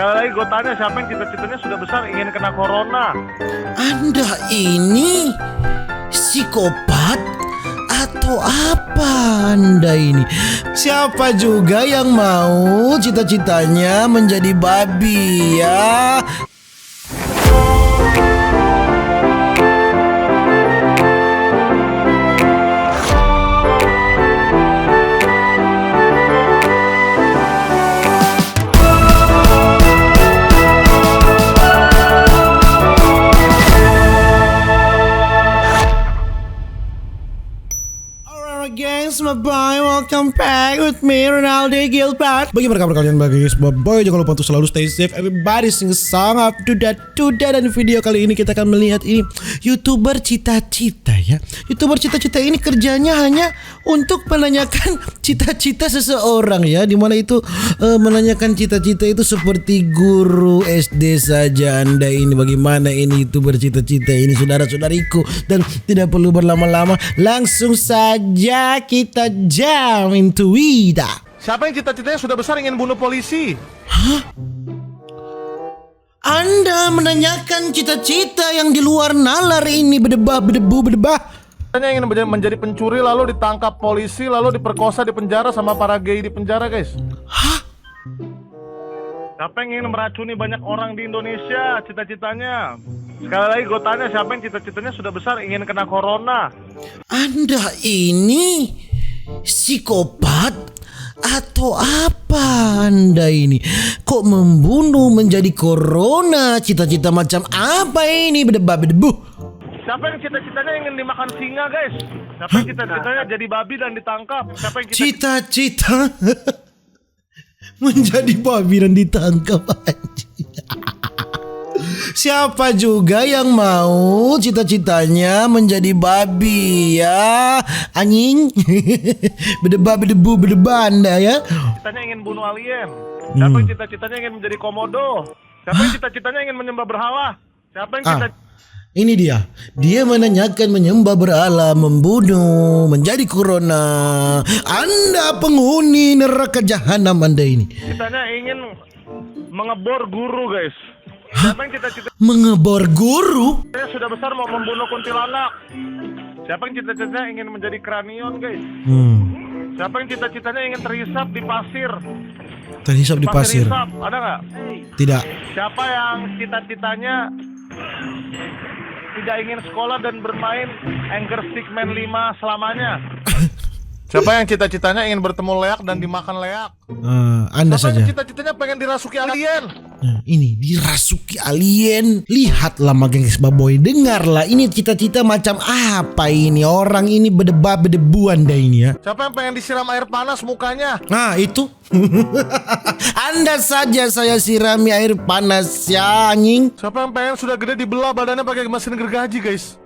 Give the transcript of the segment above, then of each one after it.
Sekali lagi gue tanya, siapa yang cita-citanya sudah besar ingin kena corona? Anda ini psikopat atau apa Anda ini? Siapa juga yang mau cita-citanya menjadi babi ya? Gengs, my boy, welcome back with me, Ronaldo Gilbert. Bagi mereka kalian guys, my boy, jangan lupa untuk selalu stay safe. Everybody sing a song up to that. Dan video kali ini kita akan melihat ini YouTuber cita-cita ya. YouTuber cita-cita ini kerjanya hanya untuk menanyakan cita-cita seseorang ya. Dimana itu menanyakan cita-cita itu seperti guru SD saja. Anda ini bagaimana ini YouTuber cita-cita ini, saudara-saudariku. Dan tidak perlu berlama-lama, langsung saja kita jam into it. Siapa yang cita-citanya sudah besar ingin bunuh polisi? Hah? Anda menanyakan cita-cita yang di luar nalar ini, berdebah. Katanya ingin menjadi pencuri lalu ditangkap polisi lalu diperkosa di penjara sama para gay di penjara, guys. Hah? Siapa yang ingin meracuni banyak orang di Indonesia cita-citanya? Sekali lagi gue tanya, siapa yang cita-citanya sudah besar ingin kena corona? Anda ini psikopat atau apa Anda ini? Kok membunuh menjadi corona? Cita-cita macam apa ini? Berdebu. Siapa yang cita-citanya ingin dimakan singa, guys? Siapa yang cita-citanya jadi babi dan ditangkap? Siapa yang Cita-cita menjadi babi dan ditangkap aja. Siapa juga yang mau cita-citanya menjadi babi ya, anjing? Berdebu Anda ya. Cita-citanya ingin bunuh alien. Siapa yang cita-citanya ingin menjadi komodo? Siapa yang cita-citanya ingin menyembah berhala? Siapa yang Ini dia menanyakan menyembah berhala, membunuh, menjadi corona. Anda penghuni neraka jahanam Anda ini. cita-citanya ingin mengebor guru, guys? Siapa yang cita-citanya Mengebor guru? sudah besar mau membunuh kuntilanak? Siapa yang cita-citanya ingin menjadi kranion, guys? Siapa yang cita-citanya ingin terhisap di pasir? Terhisap di pasir. Hisap, ada nggak? Tidak. Siapa yang cita-citanya tidak ingin sekolah dan bermain Anger Stickman 5 selamanya? Siapa yang cita-citanya ingin bertemu leak dan dimakan leak? Anda Siapa saja. yang cita-citanya pengen dirasuki alien? Ini dirasuki alien. Lihatlah gengs baboy, dengarlah ini cita-cita macam apa ini. Orang ini berdebu Anda ini ya. Siapa yang pengen disiram air panas mukanya? Nah itu Anda saja saya sirami air panas ya anjing. Siapa yang pengen sudah gede dibelah badannya pakai mesin gergaji, guys?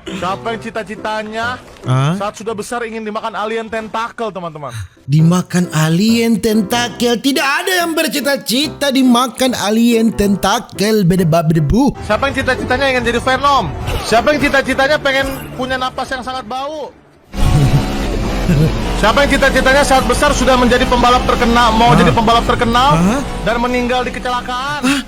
Siapa yang cita-citanya saat sudah besar ingin dimakan alien tentakel, teman-teman? Dimakan alien tentakel. Tidak ada yang bercita-cita dimakan alien tentakel. Berdebu. Siapa yang cita-citanya ingin jadi Venom? Siapa yang cita-citanya pengen punya napas yang sangat bau? Siapa yang cita-citanya saat besar sudah menjadi pembalap terkenal, mau jadi pembalap terkenal dan meninggal di kecelakaan?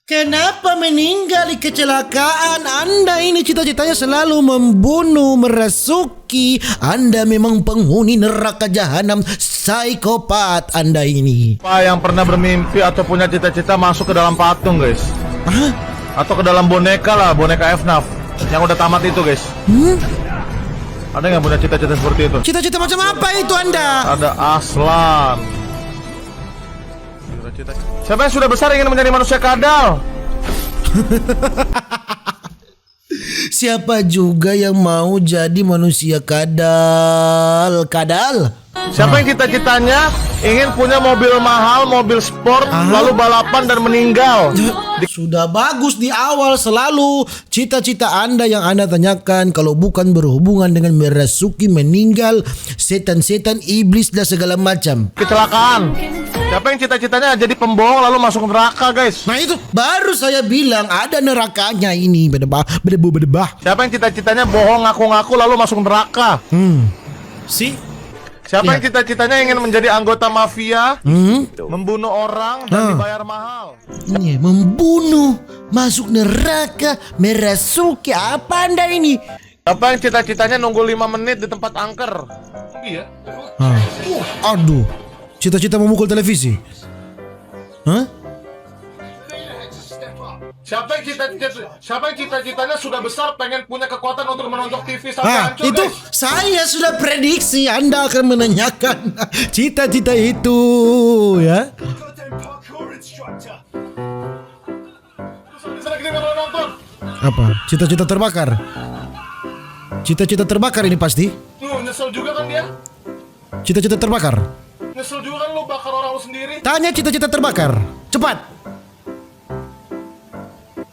Kenapa meninggal di kecelakaan? Anda ini cita-citanya selalu membunuh, merasuki. Anda memang penghuni neraka jahanam, psikopat Anda ini. Siapa yang pernah bermimpi atau punya cita-cita masuk ke dalam patung, guys? Atau ke dalam boneka lah, boneka FNAF yang udah tamat itu, guys? Ada nggak punya cita-cita seperti itu? Cita-cita macam apa itu Anda? Ada Aslan. Siapa yang sudah besar ingin menjadi manusia kadal? Siapa juga yang mau jadi manusia kadal? Siapa yang cita-citanya ingin punya mobil mahal, mobil sport, lalu balapan dan meninggal? Sudah bagus di awal selalu cita-cita Anda yang Anda tanyakan kalau bukan berhubungan dengan merasuki, meninggal, setan-setan, iblis dan segala macam. Kecelakaan. Siapa yang cita-citanya jadi pembohong lalu masuk neraka, guys? Nah itu baru saya bilang ada nerakanya ini. Berdebu. Siapa yang cita-citanya bohong ngaku-ngaku lalu masuk neraka? Si Siapa Ya. yang cita-citanya ingin menjadi anggota mafia, membunuh orang dan dibayar mahal? Ini membunuh, masuk neraka, merasuki apa Anda ini? Siapa yang cita-citanya nunggu 5 menit di tempat angker? Iya. Aduh, cita-cita memukul televisi. Hah? Siapa yang cita-citanya sudah besar pengen punya kekuatan untuk menonjok TV sampai hancur, Itu guys? saya sudah prediksi Anda akan menanyakan cita-cita itu, ya. Bisa lagi nggak mau nonton? Apa? Cita-cita terbakar. Cita-cita terbakar ini pasti. Nyesel juga kan dia? Cita-cita terbakar. Nyesel juga kan lu bakar orang lu sendiri? Tanya cita-cita terbakar. Cepat.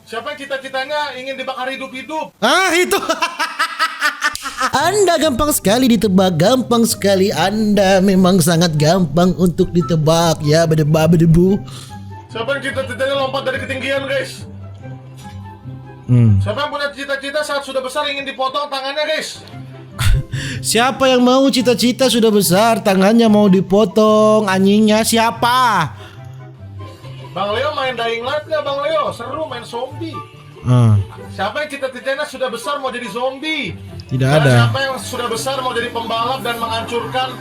Siapa yang cita-citanya ingin dibakar hidup-hidup? Ah, itu. Anda gampang sekali ditebak, gampang sekali. Anda memang sangat gampang untuk ditebak, ya, bedebu. Siapa yang cita-citanya lompat dari ketinggian, guys? Siapa yang punya cita-cita saat sudah besar ingin dipotong tangannya, guys? Siapa yang mau cita-cita sudah besar, tangannya mau dipotong, anjingnya siapa? Bang Leo main Dying Light nggak, Bang Leo? Seru main zombie. Siapa yang cita-citanya sudah besar mau jadi zombie? Tidak Dan ada. siapa yang sudah besar mau jadi pembalap dan menghancurkan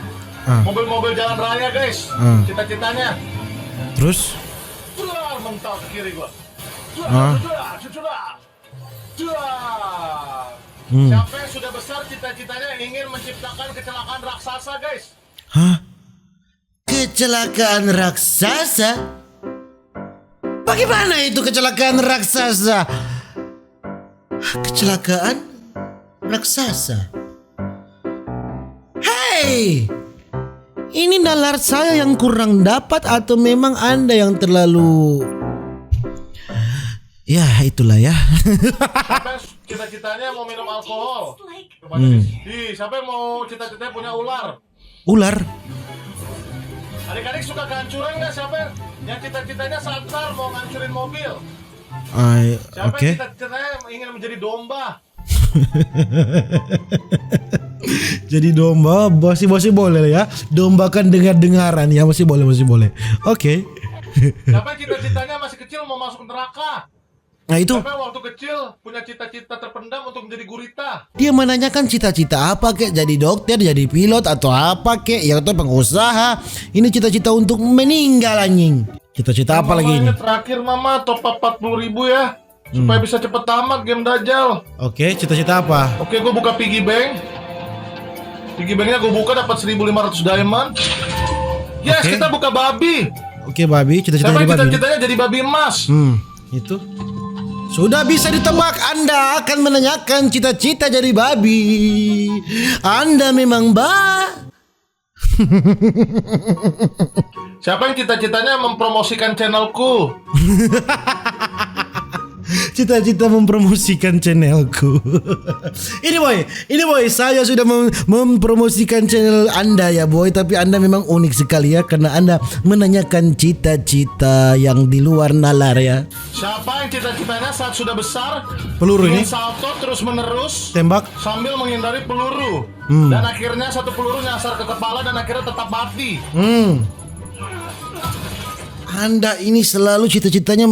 mobil-mobil jalan raya, guys? Cita-citanya. Terus? Mental ke kiri gua. Siapa yang sudah besar cita-citanya ingin menciptakan kecelakaan raksasa, guys? Hah? Kecelakaan raksasa? Bagaimana itu kecelakaan raksasa? Kecelakaan raksasa? Hei! Ini nalar saya yang kurang dapat atau memang Anda yang terlalu... Ya, itulah ya. Siapa yang cita-citanya mau minum alkohol? Siapa yang mau cita-citanya punya ular? Ular? Adik-adik suka kehancuran nggak? Siapa yang cita-citanya santar mau ngancurin mobil? Siapa Oke. yang cita-citanya ingin menjadi domba? Jadi domba masih boleh ya. Domba kan dengar-dengaran ya, masih boleh. Oke. Siapa yang cita-citanya masih kecil mau masuk neraka? Nah itu Siapa yang waktu kecil punya cita-cita terpendam untuk menjadi gurita? dia menanyakan cita-cita apa kek, jadi dokter, jadi pilot atau apa kek, ya atau pengusaha. Ini cita-cita untuk meninggal anjing. Cita-cita apa lagi ini? Terakhir mama top up 40.000 ya, supaya bisa cepet tamat game Dajjal. Oke, cita-cita apa? Oke, gue buka piggy bank. Piggy banknya gue buka dapat 1.500 diamond. Yes, Oke. kita buka babi. Oke, babi, cita-cita Siapa jadi yang babi. cita-citanya jadi babi emas? Itu. Sudah bisa ditebak, Anda akan menanyakan cita-cita jadi babi. Anda memang Siapa yang cita-citanya mempromosikan channelku? Cita-cita mempromosikan channelku. Ini boy, saya sudah mempromosikan channel Anda ya boy. Tapi Anda memang unik sekali ya, karena Anda menanyakan cita-cita yang di luar nalar ya. Siapa yang cita-citanya saat sudah besar Peluru ini ingin salto terus menerus tembak. sambil menghindari peluru dan akhirnya satu peluru nyasar ke kepala dan akhirnya tetap mati? Anda ini selalu cita-citanya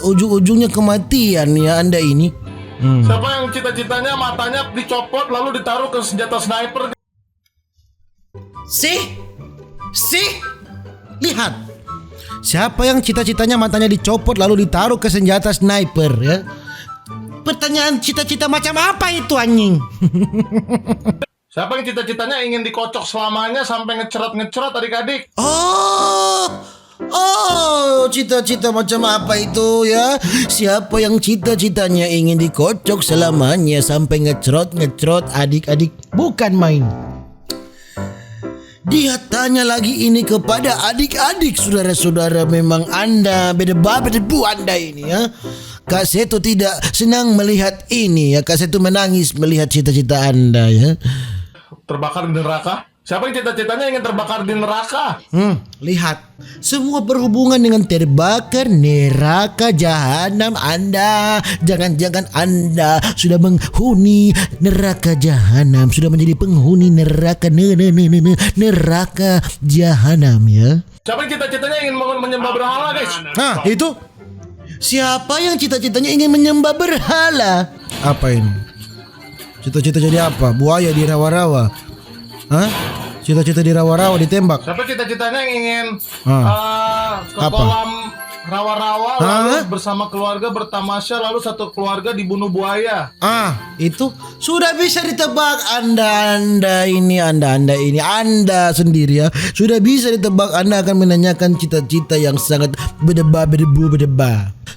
ujung-ujungnya kematian ya Anda ini. Siapa yang cita-citanya matanya dicopot lalu ditaruh ke senjata sniper? Sih, lihat. Siapa yang cita-citanya matanya dicopot lalu ditaruh ke senjata sniper ya? Pertanyaan cita-cita macam apa itu anjing? Siapa yang cita-citanya ingin dikocok selamanya sampai ngecerat adik-adik? Oh, cita-cita macam apa itu ya? Siapa yang cita-citanya ingin dikocok selamanya sampai ngecrot adik-adik? Bukan main. Dia tanya lagi ini kepada adik-adik, saudara-saudara. Memang Anda beda-beda Anda ini ya. Kak Seto tidak senang melihat ini ya. Kak Seto menangis melihat cita-cita Anda ya. Terbakar di neraka? Siapa yang cita-citanya ingin terbakar di neraka? Lihat, semua berhubungan dengan terbakar neraka jahanam. Anda, jangan-jangan Anda sudah menghuni neraka jahanam, sudah menjadi penghuni neraka neraka jahanam ya. Siapa yang cita-citanya ingin menyembah berhala, guys? Nah, itu siapa yang cita-citanya ingin menyembah berhala? Apa ini? Cita-cita jadi apa? Buaya di rawa-rawa? Hah? Cita-cita di rawa-rawa ditembak? Siapa cita-citanya yang ingin ke Apa? kolam rawa-rawa Hah? lalu bersama keluarga bertamasya lalu satu keluarga dibunuh buaya? Itu sudah bisa ditebak. Anda sendiri ya. Sudah bisa ditebak. Anda akan menanyakan cita-cita yang sangat berdebar.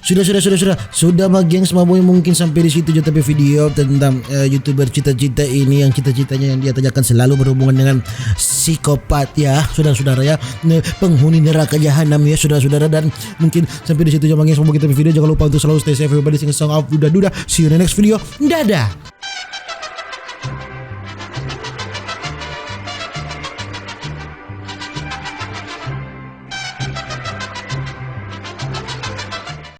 Sudah mah gengs, maboy, mungkin sampai di situ aja tapi video tentang YouTuber cita-cita ini yang cita-citanya yang dia tanyakan selalu berhubungan dengan psikopat ya, saudara-saudara ya, penghuni neraka jahanam ya, saudara-saudara. Dan mungkin sampai di situ aja gengs, mau kita video. Jangan lupa untuk selalu stay safe everybody, sing song of duda. See you in the next video. Dadah.